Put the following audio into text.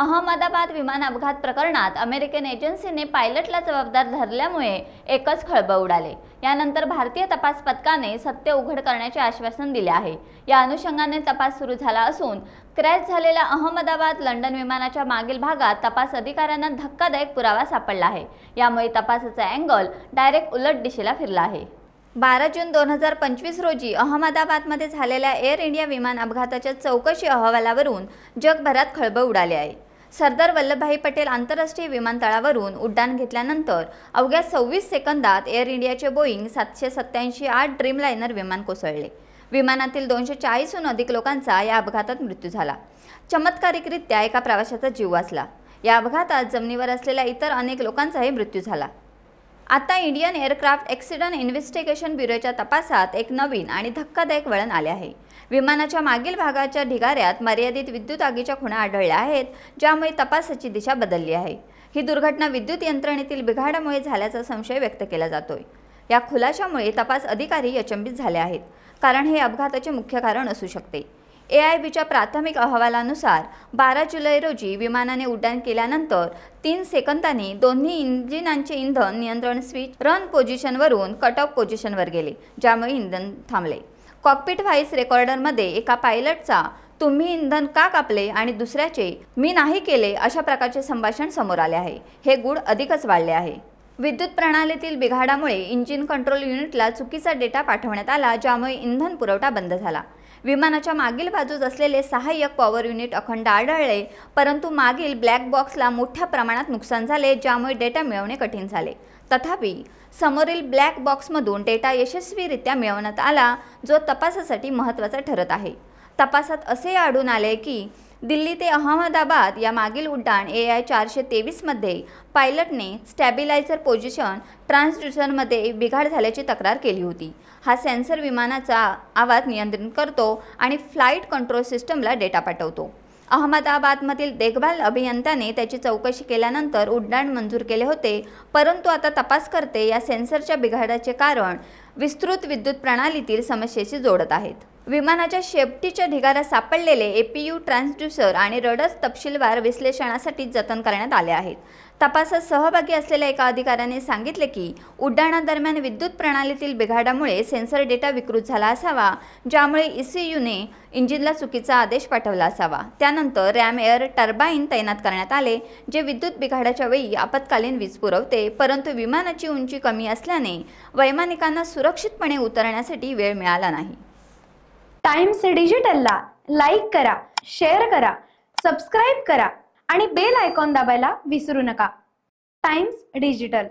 अहमदाबाद विमान अपघात प्रकरणात अमेरिकन एजन्सीने पायलटला जबाबदार धरल्यामुळे एकच खळबळ उडाली। यानंतर भारतीय तपास पथकाने सत्य उघड करण्याचे आश्वासन दिले आहे। या अनुषंगाने तपास सुरू झाला असून क्रॅश झालेल्या अहमदाबाद लंडन विमानाच्या मागील भागात तपास अधिकाऱ्यांना धक्कादायक पुरावा सापडला आहे। यामुळे तपासाचा अँगल डायरेक्ट उलट दिशेला फिरला आहे। 12 जून 2025 रोजी अहमदाबादमध्ये झालेल्या एअर इंडिया विमान अपघाताच्या चौकशी अहवालावरून जगभरात खळबळ उडाली आहे। सरदार वल्लभभाई पटेल आंतरराष्ट्रीय विमानतळावरून उड्डाण घेतल्यानंतर अवघ्या 26 सेकंदात एअर इंडियाचे बोईंग 787-8 ड्रीमलाइनर विमान कोसळले। विमानातील 240हून अधिक लोकांचा या अपघातात मृत्यू झाला। चमत्कारिकरित्या एका प्रवाशाचा जीव वाचला। या अपघातात जमिनीवर असलेल्या इतर अनेक लोकांचाही मृत्यू झाला। आता इंडियन एअरक्राफ्ट ॲक्सिडेंट इन्व्हेस्टिगेशन ब्युरोच्या तपासात एक नवीन आणि धक्कादायक वळण आले आहे। विमानाच्या मागील भागाच्या ढिगाऱ्यात मर्यादित विद्युत आगीच्या खुणा आढळल्या आहेत, ज्यामुळे तपासाची दिशा बदलली आहे। ही दुर्घटना विद्युत यंत्रणेतील बिघाडामुळे झाल्याचा संशय व्यक्त केला जातोय। या खुलाशामुळे तपास अधिकारी अचंबित झाले आहेत, कारण हे अपघाताचे मुख्य कारण असू शकते। AIBच्या प्राथमिक अहवालानुसार 12 जुलै रोजी विमानाने उड्डाण केल्यानंतर 3 सेकंदांनी दोन्ही इंजिनांचे इंधन नियंत्रण स्विच रन पोझिशनवरून कट ऑफ पोझिशनवर गेले, ज्यामुळे इंधन थांबले। कॉकपिट व्हॉइस रेकॉर्डरमध्ये एका पायलटचा "तुम्ही इंधन का कापले?" आणि दुसऱ्याचे "मी नाही केले" अशा प्रकारचे संभाषण समोर आले आहे। हे गूढ अधिकच वाढले आहे। विद्युत प्रणालीतील बिघाडामुळे इंजिन कंट्रोल युनिटला चुकीचा डेटा पाठवण्यात आला, ज्यामुळे इंधन पुरवठा बंद झाला। विमानाच्या मागील बाजूस असलेले सहाय्यक पॉवर युनिट अखंड आढळले, परंतु मागील ब्लॅक बॉक्सला मोठ्या प्रमाणात नुकसान झाले, ज्यामुळे डेटा मिळवणे कठीण झाले। तथापि समोरील ब्लॅक बॉक्समधून डेटा यशस्वीरित्या मिळवण्यात आला, जो तपासासाठी महत्त्वाचा ठरत आहे। तपासात असे आढळून आले की दिल्ली ते अहमदाबाद या मागील उड्डाण AI-423 मध्ये पायलटने स्टॅबिलायझर पोझिशन ट्रान्सड्यूसरमध्ये बिघाड झाल्याची तक्रार केली होती। हा सेन्सर विमानाचा आवाज नियंत्रित करतो आणि फ्लाइट कंट्रोल सिस्टमला डेटा पाठवतो। अहमदाबादमधील देखभाल अभियंत्याने त्याची चौकशी केल्यानंतर उड्डाण मंजूर केले होते, परंतु आता तपासकर्ते या सेन्सरच्या बिघाडाचे कारण विस्तृत विद्युत प्रणालीतील समस्येशी जोडत आहेत। विमानाच्या शेपटीच्या ढिगाऱ्यात सापडलेले APU ट्रान्सड्यूसर आणि रडर तपशीलवार विश्लेषणासाठी जतन करण्यात आले आहेत। तपासात सहभागी असलेल्या एका अधिकाऱ्याने सांगितले की उड्डाणादरम्यान विद्युत प्रणालीतील बिघाडामुळे सेन्सर डेटा विकृत झाला असावा, ज्यामुळे ECUने इंजिनला चुकीचा आदेश पाठवला असावा। त्यानंतर रॅम एअर टर्बाइन तैनात करण्यात आले, जे विद्युत बिघाडाच्या वेळी आपत्कालीन वीज पुरवते, परंतु विमानाची उंची कमी असल्याने वैमानिकांना सुरक्षितपणे उतरण्यासाठी वेळ मिळाला नाही। टाइम्स डिजिटलला लाईक करा, शेअर करा, सबस्क्राईब करा आणि बेल आयकॉन दाबायला विसरू नका। Times digital.